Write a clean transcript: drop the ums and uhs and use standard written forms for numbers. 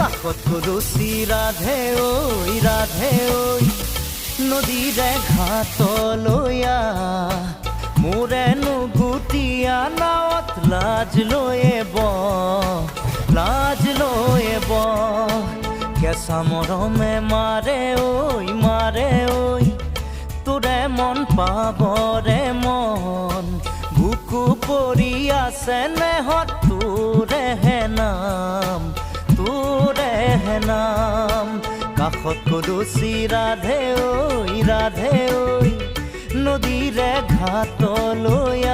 কাষত কলচি ৰাধে ঐ নদীৰে ঘাটলৈ মোৰেনো গুটিয়া নাৱত লাজ লৈ কেঁচা মৰমে মাৰে ঐ তোৰে মন পাবৰে মন বুকু পৰি আছে নেহত তোৰেহে নাম কাষত কলচি ৰাধে ঐ নদীৰে ঘাটলৈ